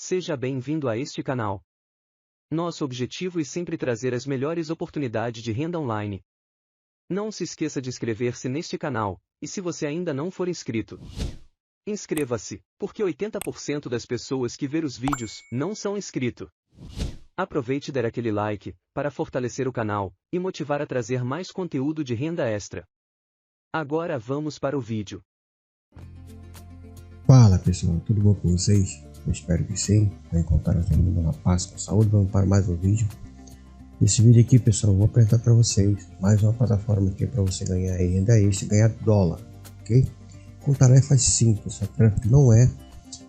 Seja bem-vindo a este canal. Nosso objetivo é sempre trazer as melhores oportunidades de renda online. Não se esqueça de inscrever-se neste canal, e se você ainda não for inscrito, inscreva-se, porque 80% das pessoas que ver os vídeos não são inscritos. Aproveite e dar aquele like, para fortalecer o canal, e motivar a trazer mais conteúdo de renda extra. Agora vamos para o vídeo. Fala pessoal, tudo bom com vocês? Eu espero que sim, vai encontrar todo mundo na paz, com saúde. Vamos para mais um vídeo. Nesse vídeo aqui pessoal, eu vou apresentar para vocês mais uma plataforma aqui para você ganhar renda extra, ganhar dólar, ok? Com tarefas simples, essa tarefa não é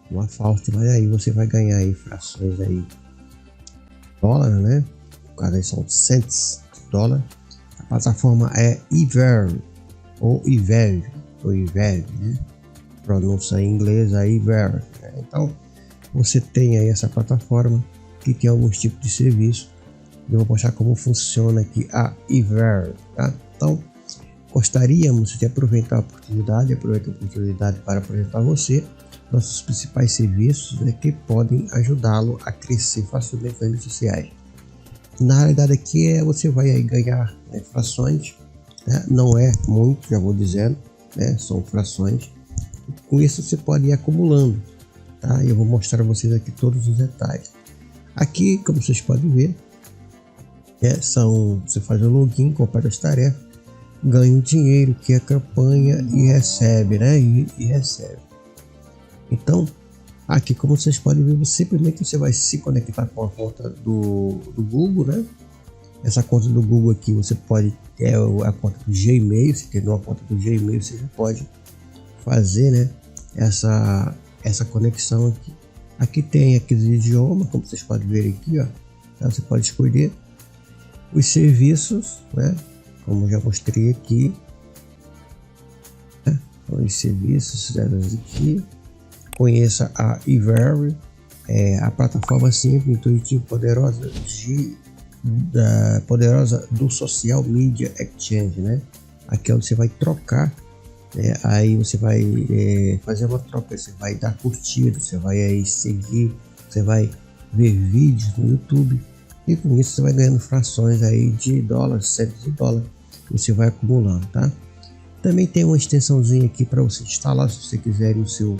uma falta, mas aí você vai ganhar aí frações aí, dólar, né? No caso aí são cents de dólar. A plataforma é Every, ou Every, né? Pronúncia em inglês aí, Every, né? Então você tem aí essa plataforma que tem alguns tipos de serviço. Eu vou mostrar como funciona aqui a Every, tá? Então gostaríamos de aproveitar a oportunidade para apresentar a você nossos principais serviços, né, que podem ajudá-lo a crescer facilmente nas redes sociais. Na realidade aqui você vai aí ganhar, né, frações, né? Não é muito, já vou dizendo, né? São frações. Com isso você pode ir acumulando, tá? Eu vou mostrar a vocês aqui todos os detalhes. Aqui, como vocês podem ver, você faz o login, completa as tarefas, ganha o dinheiro que é campanha e recebe, né? E recebe. Então, aqui como vocês podem ver, simplesmente você vai se conectar com a conta do Google, né? Essa conta do Google aqui você pode, a conta do Gmail, se tem uma conta do Gmail, você já pode fazer, né, essa conexão aqui. Aqui tem aqueles idiomas, como vocês podem ver aqui, ó, tá? Você pode escolher os serviços, né, como já mostrei aqui, né? Os serviços aqui. Conheça a Every, a plataforma simples, intuitiva, poderosa do Social Media Exchange, né? Aqui é onde você vai trocar, né? Aí você vai fazer uma troca, você vai dar curtida, você vai aí seguir, você vai ver vídeos no YouTube, e com isso você vai ganhando frações aí de dólar, centes de dólar, você vai acumulando, tá? Também tem uma extensãozinha aqui para você instalar, se você quiser, no seu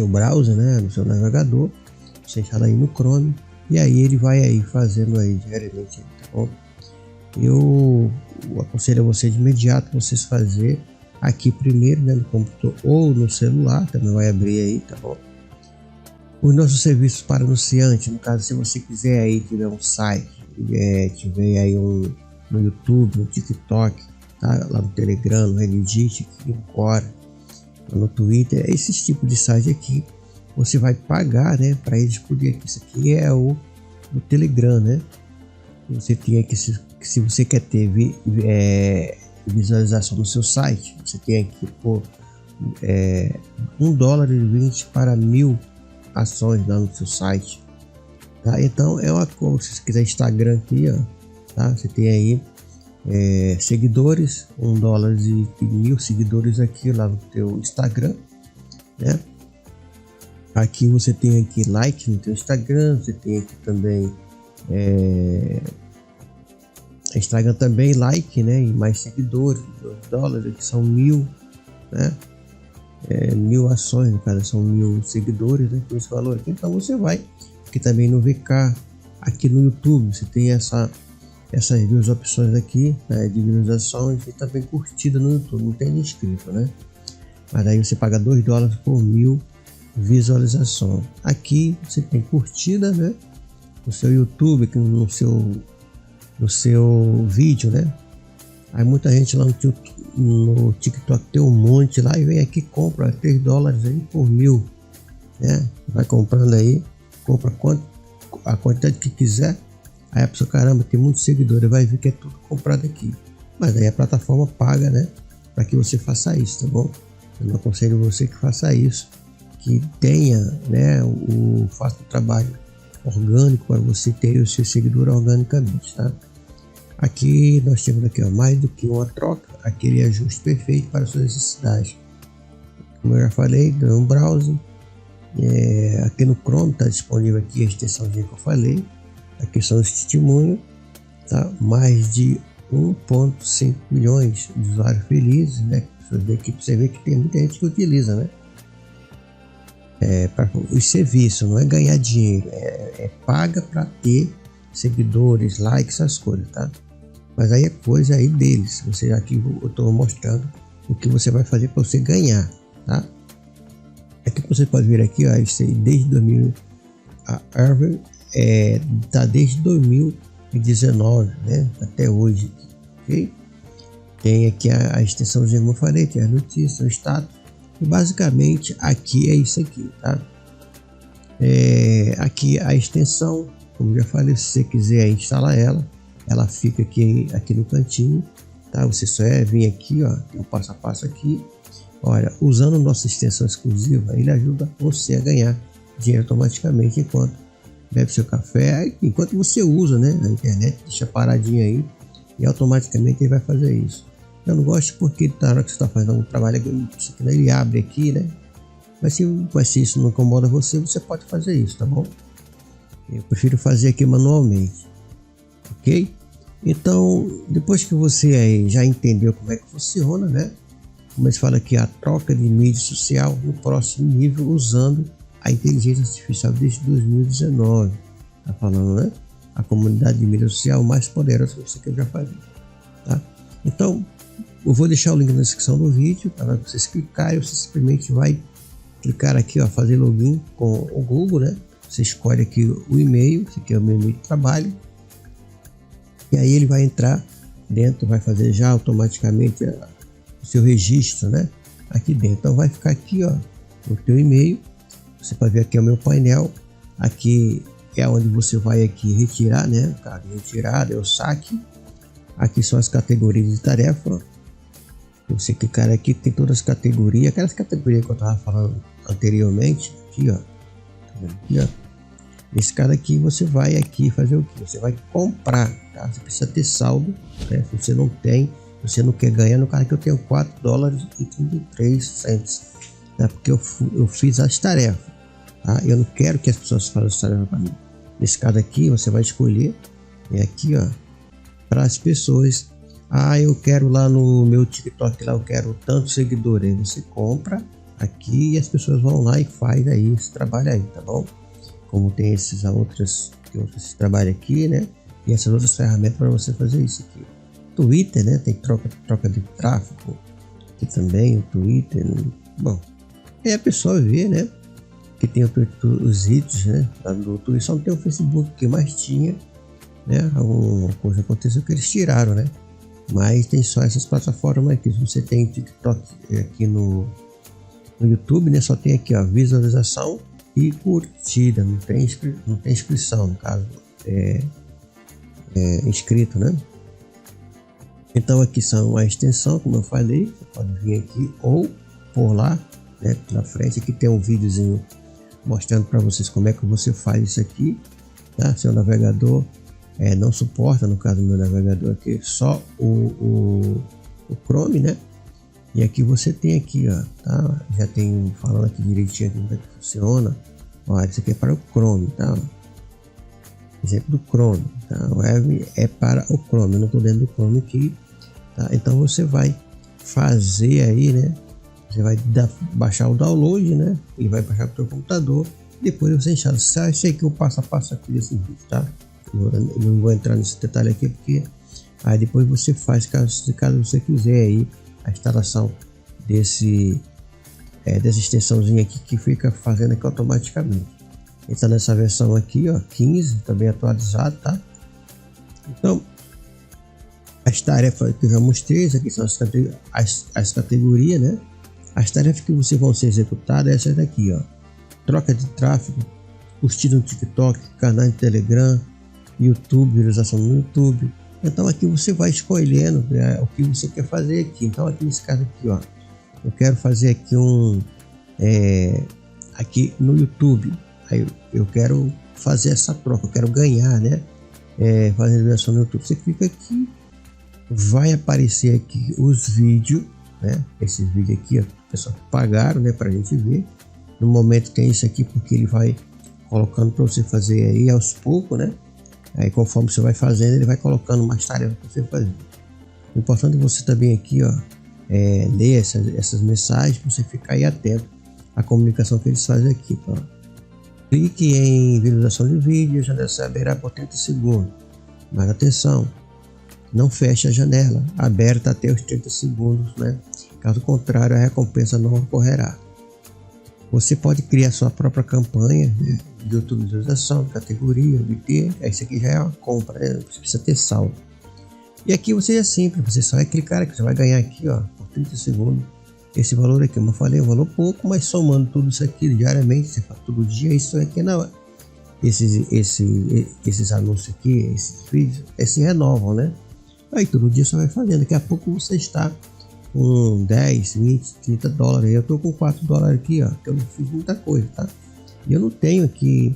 browser, né, no seu navegador. Você instala aí no Chrome, e aí ele vai aí fazendo aí diariamente, tá bom? Eu aconselho a você de imediato vocês fazer aqui primeiro, né, no computador ou no celular, também vai abrir aí, tá bom? Os nossos serviços para anunciante, no caso, se você quiser aí, tiver um site, tiver aí no YouTube, no TikTok, tá? Lá no Telegram, no Reddit, aqui no Quora, no Twitter, esses tipos de site aqui, você vai pagar, né, para eles poderem. Isso aqui é o Telegram, né? Você tem aqui, se você quer ter visualização no seu site, você tem aqui por $1,20 para 1000 ações lá no seu site, tá? Então é uma coisa, se você quiser Instagram aqui, ó, tá? Você tem aí seguidores, $1 e 1000 seguidores aqui lá no teu Instagram, né? Aqui você tem aqui like no teu Instagram, você tem aqui também Instagram também like, né? E mais seguidores, $2, aqui são 1000, né? 1000 ações, no caso são 1000 seguidores, né? Com esse valor aqui. Então você vai aqui também no VK, aqui no YouTube você tem essas duas opções aqui, né, de visualizações e também curtida no YouTube, não tem inscrito, né? Mas aí você paga $2 por 1000 visualizações. Aqui você tem curtida, né, no seu YouTube, no seu vídeo, né? Aí muita gente lá no TikTok tem um monte lá e vem aqui e compra $3 aí por 1000, né? Vai comprando aí, compra a quantidade que quiser. Aí a pessoa, caramba, tem muitos seguidores, vai ver que é tudo comprado aqui. Mas aí a plataforma paga, né, para que você faça isso, tá bom? Eu não aconselho você que faça isso, que tenha, né, faça o trabalho orgânico para você ter o seu seguidor organicamente, tá? Aqui nós temos aqui, ó, mais do que uma troca, aquele ajuste perfeito para suas necessidades. Como eu já falei, dá um browser, Aqui no Chrome está disponível aqui a extensãozinha que eu falei. Aqui são os testemunhos, tá? Mais de 1,5 milhões de usuários felizes, né? Daqui você vê que tem muita gente que utiliza, né? Para os serviços, não é ganhar dinheiro, paga para ter seguidores, likes, essas coisas, tá? Mas aí é coisa aí deles. Aqui eu estou mostrando o que você vai fazer para você ganhar, tá? Aqui você pode ver aqui, ó, isso aí desde 2000, a Harvard tá desde 2019, né? Até hoje, ok? Tem aqui a extensãozinha como eu falei, tem as notícias, o status. E basicamente aqui é isso aqui, tá? Aqui a extensão, como já falei, se você quiser instalar ela fica aqui no cantinho, tá? Você só vir aqui, ó, tem um passo a passo aqui. Olha, usando nossa extensão exclusiva, ele ajuda você a ganhar dinheiro automaticamente enquanto bebe seu café, enquanto você usa, né, a internet, deixa paradinho aí e automaticamente ele vai fazer isso. Eu não gosto porque na hora que você está fazendo um trabalho, ele abre aqui, né? Mas se isso não incomoda você, você pode fazer isso, tá bom? Eu prefiro fazer aqui manualmente, ok? Então, depois que você aí já entendeu como é que funciona, né? Como eles falam aqui, a troca de mídia social no próximo nível usando a inteligência artificial desde 2019. Tá falando, né? A comunidade de mídia social mais poderosa que você quer já fazer, tá? Então, eu vou deixar o link na descrição do vídeo, tá? Para vocês clicarem, você simplesmente vai clicar aqui, ó, fazer login com o Google, né? Você escolhe aqui o e-mail, esse aqui é o meu e-mail de trabalho, e aí ele vai entrar dentro, vai fazer já automaticamente o seu registro, né? Aqui dentro, então vai ficar aqui, ó, o teu e-mail. Você pode ver aqui é o meu painel, aqui é onde você vai aqui retirar, né? Carga retirada, é o saque. Aqui são as categorias de tarefa. Você clicar aqui, tem todas as categorias, aquelas categorias que eu estava falando anteriormente. Aqui, ó. Aqui, ó. Esse cara aqui você vai aqui fazer o que? Você vai comprar, tá? Você precisa ter saldo, né? Se você não tem, você não quer ganhar, no caso aqui eu tenho $4,33, tá? Porque eu fiz as tarefas, tá? Eu não quero que as pessoas façam as tarefas para mim. Nesse caso aqui você vai escolher, aqui, ó, para as pessoas. Eu quero lá no meu TikTok, lá eu quero tantos seguidores. Aí você compra aqui e as pessoas vão lá e faz aí esse trabalho aí, tá bom? Como tem esses outros trabalho aqui, né? E essas outras ferramentas para você fazer isso aqui. Twitter, né? Tem troca de tráfego aqui também, o Twitter. Bom, aí a pessoa vê, né? Que tem os vídeos, né? Do Twitter, só não tem o Facebook que mais tinha, né? Alguma coisa aconteceu que eles tiraram, né? Mas tem só essas plataformas aqui. Se você tem TikTok aqui no YouTube, né? Só tem aqui, ó, visualização e curtida, não tem inscrição, no caso inscrito, né? Então aqui são a extensão, como eu falei, você pode vir aqui ou por lá, né? Na frente aqui tem um videozinho mostrando para vocês como é que você faz isso aqui, tá? Seu navegador não suporta, no caso do meu navegador aqui, só o Chrome, né? E aqui você tem aqui, ó, tá? Já tem falando aqui direitinho aqui como é que funciona. Ó, isso aqui é para o Chrome, tá? Exemplo do Chrome, tá? O web é para o Chrome, eu não estou dentro do Chrome aqui, tá? Então você vai fazer aí, né? Você vai baixar o download, né? E vai baixar para o seu computador. Depois você instala. Isso aqui é o passo a passo aqui desse vídeo, tá? Eu não vou entrar nesse detalhe aqui porque aí depois você faz caso você quiser aí a instalação dessa extensãozinha aqui que fica fazendo aqui automaticamente. Então nessa versão aqui, ó, 15, também atualizado, tá? Então as tarefas que eu já mostrei, aqui são as categorias, né? As tarefas que você vão ser executadas, essas daqui, ó: troca de tráfego, curtir no TikTok, canal de Telegram, YouTube, visualização no YouTube. Então aqui você vai escolhendo, né, o que você quer fazer aqui. Então aqui nesse caso aqui, ó, eu quero fazer aqui aqui no YouTube. Aí eu quero fazer essa troca, eu quero ganhar, né? Fazendo versão no YouTube. Você clica aqui, vai aparecer aqui os vídeos, né? Esses vídeos aqui, ó, pessoal pagaram, né, pra gente ver. no momento tem isso aqui porque ele vai colocando para você fazer aí aos poucos, né? Aí conforme você vai fazendo, ele vai colocando mais tarefas para você fazer. O importante é você também aqui, ó, ler essas mensagens para você ficar aí atento à comunicação que eles fazem aqui, tá? Clique em visualização de vídeo, a janela se abrirá por 30 segundos. Mas atenção, não feche a janela aberta até os 30 segundos, né? Caso contrário, a recompensa não ocorrerá. Você pode criar sua própria campanha, né, de utilização, categoria, obter. Isso aqui já é uma compra, né? Você precisa ter saldo. E aqui você é simples, você só vai clicar aqui, você vai ganhar aqui, ó, por 30 segundos. Esse valor aqui, como eu falei, é um valor pouco, mas somando tudo isso aqui diariamente, você faz todo dia, isso aqui na hora. Esses anúncios aqui, esses vídeos, se renovam, né? Aí todo dia você vai fazendo, daqui a pouco você está com 10, 20, 30 dólares. Eu tô com 4 dólares aqui, ó, que eu não fiz muita coisa, tá? E eu não tenho aqui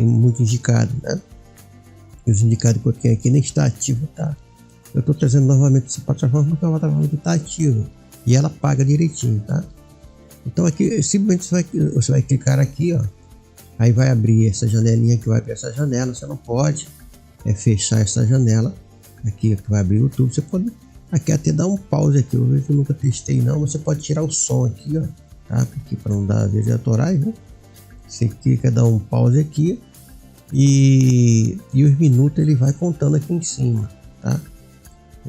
muito indicado, né? Os indicados que eu tenho aqui nem está ativo, tá? Eu tô trazendo novamente essa plataforma porque é uma plataforma que está ativa e ela paga direitinho, tá? Então aqui simplesmente você vai clicar aqui, ó, aí vai abrir essa janelinha, que vai abrir essa janela. Você não pode fechar essa janela aqui que vai abrir o YouTube. Você pode aqui até dar um pause aqui, eu vejo que eu nunca testei não. Você pode tirar o som aqui, ó, tá? Aqui para não dar direitos autorais, né? Você clica, dá um pause aqui e os minutos ele vai contando aqui em cima, tá?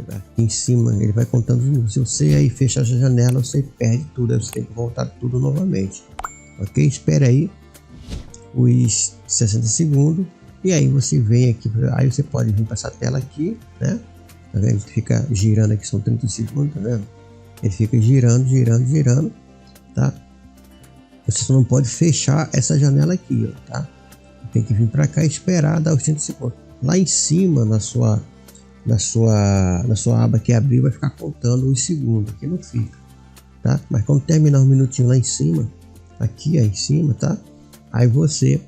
Aqui em cima ele vai contando os minutos. Se você aí fechar essa janela, você perde tudo, aí você tem que voltar tudo novamente, ok? Espera aí os 60 segundos e aí você vem aqui, aí você pode vir para essa tela aqui, né? Tá vendo? Ele fica girando aqui, são 30 segundos, tá vendo? Ele fica girando, tá? Você só não pode fechar essa janela aqui, ó, tá? Tem que vir para cá e esperar dar os 30 segundos. Lá em cima, na sua aba que abrir, vai ficar contando os segundos. Aqui não fica, tá? Mas quando terminar um minutinho lá em cima, aqui aí em cima, tá? Aí você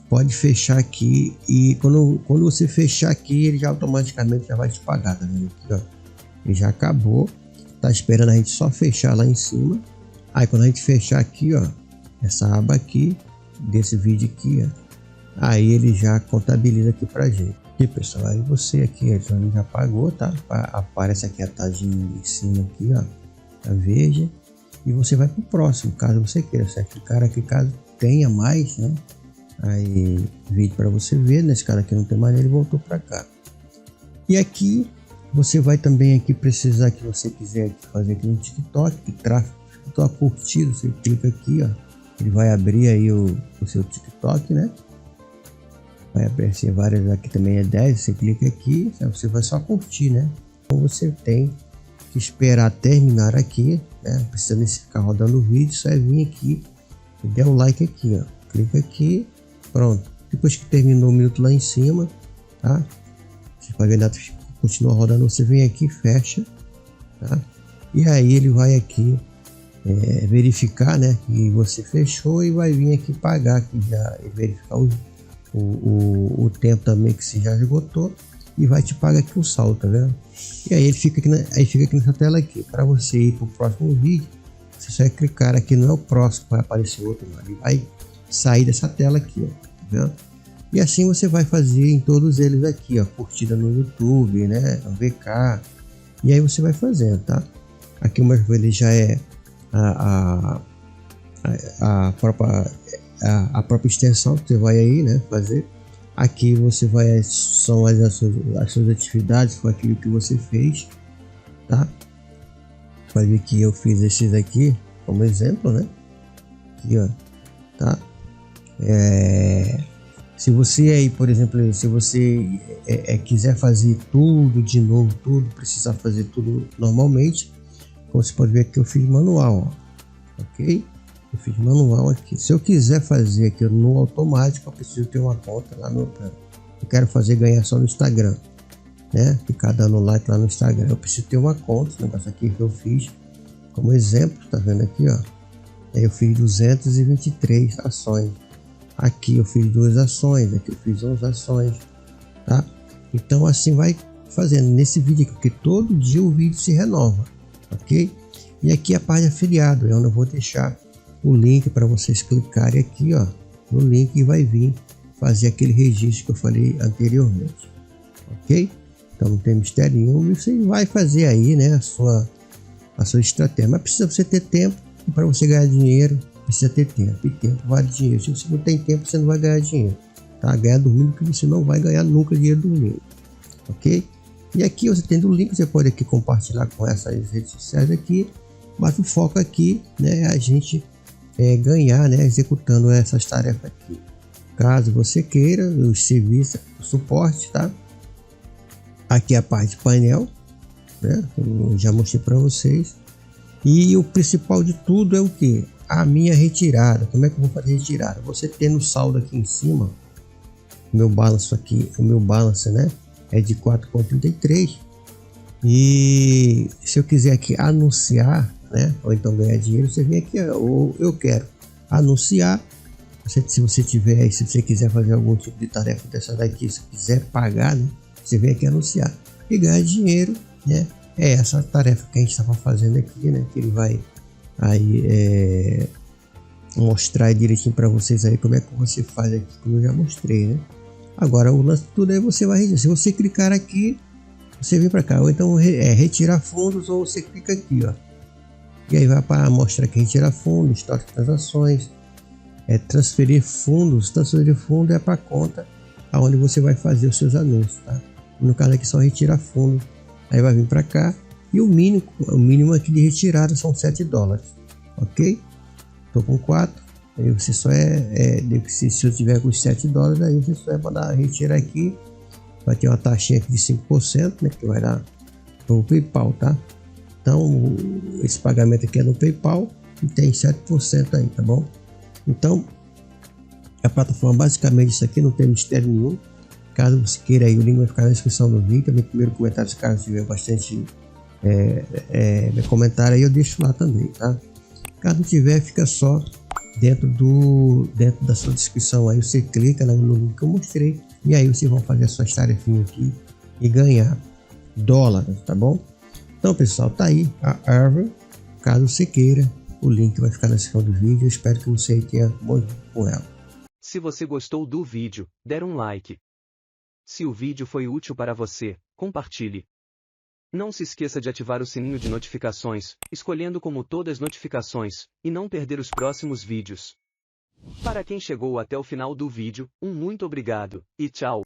pode fechar aqui e quando você fechar aqui, ele já automaticamente já vai te pagar, tá vendo aqui, ó? Ele já acabou, tá esperando a gente só fechar lá em cima. Aí quando a gente fechar aqui, ó, essa aba aqui desse vídeo aqui, ó, aí ele já contabiliza aqui pra gente. E pessoal, aí você aqui já pagou, tá? Aparece aqui a taginha em cima aqui, ó, a verde, e você vai pro próximo, caso você queira. Você clicar aqui caso tenha mais, né? Aí vídeo para você ver. Nesse caso aqui não tem mais, ele voltou para cá. E aqui você vai também aqui precisar, que você quiser aqui fazer aqui no TikTok, que tráfego curtido, você clica aqui, ó, ele vai abrir aí o seu TikTok, né? Vai aparecer várias, aqui também é 10, você clica aqui, você vai só curtir, né? Então você tem que esperar terminar aqui, né? Precisa nem ficar rodando o vídeo, só é vir aqui e der o like aqui, ó. Clica aqui, pronto. Depois que terminou o minuto lá em cima, tá? Você vai ver, continua rodando, você vem aqui, fecha, tá? E aí ele vai aqui verificar, né? Que você fechou e vai vir aqui pagar aqui já, verificar o tempo também que você já esgotou e vai te pagar aqui o saldo, tá vendo? E aí ele fica aqui, nessa tela aqui. Para você ir para o próximo vídeo, você só vai clicar aqui, não é o próximo, vai aparecer outro, ele vai sair dessa tela aqui, ó, tá vendo? E assim você vai fazer em todos eles aqui, ó, curtida no YouTube, né, VK, e aí você vai fazendo, tá? Aqui uma vez já é a própria extensão que você vai aí, né, fazer. Aqui você vai, são as suas atividades, foi aquilo que você fez, tá? Vai ver que eu fiz esses aqui como exemplo, né? Aqui, ó, tá? Se você aí, por exemplo, se você quiser fazer tudo de novo, precisar fazer tudo normalmente, como você pode ver aqui, eu fiz manual, ó, ok? Eu fiz manual aqui. Se eu quiser fazer aqui no automático, eu preciso ter uma conta lá no... Eu quero fazer ganhar só no Instagram, né? Ficar dando like lá no Instagram. Eu preciso ter uma conta. Esse negócio aqui que eu fiz como exemplo, tá vendo aqui, ó? Aí eu fiz 223 ações. Aqui eu fiz 2 ações. Aqui eu fiz 11 ações, tá? Então assim vai fazendo nesse vídeo aqui, porque todo dia o vídeo se renova, ok? E aqui a parte de afiliado, é onde eu vou deixar o link para vocês clicarem aqui, ó, no link e vai vir fazer aquele registro que eu falei anteriormente, ok? Então não tem mistério nenhum, e você vai fazer aí, né, a sua estratégia, mas precisa você ter tempo, e para você ganhar dinheiro precisa ter tempo, e tempo vale dinheiro. Se você não tem tempo, você não vai ganhar dinheiro, tá? Ganhar dormindo, que você não vai ganhar nunca dinheiro dormindo, ok? E aqui você tendo o link, você pode aqui compartilhar com essas redes sociais aqui, mas o foco aqui, né, é a gente ganhar, né, executando essas tarefas aqui. Caso você queira os serviços, o suporte, tá? Aqui é a parte de painel, né? Eu já mostrei para vocês. E o principal de tudo é o que? A minha retirada. Como é que eu vou fazer a retirada? Você tendo saldo aqui em cima, o meu balance aqui, né, é de 4,33. E se eu quiser aqui anunciar, né, ou então ganhar dinheiro, você vem aqui, ou eu quero anunciar. Se você tiver aí, se você quiser fazer algum tipo de tarefa dessa daqui, se quiser pagar, né, você vem aqui anunciar e ganhar dinheiro, né? É essa tarefa que a gente estava fazendo aqui, né? Que ele vai aí mostrar direitinho para vocês aí como é que você faz aqui, como eu já mostrei, né? Agora o lance de tudo aí você vai, se você clicar aqui, você vem para cá, ou então retirar fundos, ou você clica aqui, ó, e aí vai para mostrar aqui retirar fundos, história de transações, transferir fundos. Transferir fundo é para conta aonde você vai fazer os seus anúncios, tá? No caso aqui só retirar fundo, aí vai vir para cá, e o mínimo aqui de retirada são $7, ok? Tô com 4, aí você só se eu tiver com os $7, aí você só vai mandar retirar aqui, vai ter uma taxinha aqui de 5%, né, que vai dar pro PayPal, tá? Então esse pagamento aqui é no PayPal e tem 7% aí, tá bom? Então a plataforma basicamente isso aqui, não tem mistério nenhum. Caso você queira aí, o link vai ficar na descrição do vídeo, também primeiro comentário, se caso tiver bastante comentário aí, eu deixo lá também, tá? Caso não tiver, fica só dentro da sua descrição aí, você clica no link que eu mostrei, e aí vocês vão fazer as suas tarefinhas aqui e ganhar dólares, tá bom? Então pessoal, tá aí a árvore, caso você queira, o link vai ficar na descrição do vídeo, eu espero que você tenha bom com ela. Se você gostou do vídeo, der um like. Se o vídeo foi útil para você, compartilhe. Não se esqueça de ativar o sininho de notificações, escolhendo como todas as notificações, e não perder os próximos vídeos. Para quem chegou até o final do vídeo, muito obrigado, e tchau!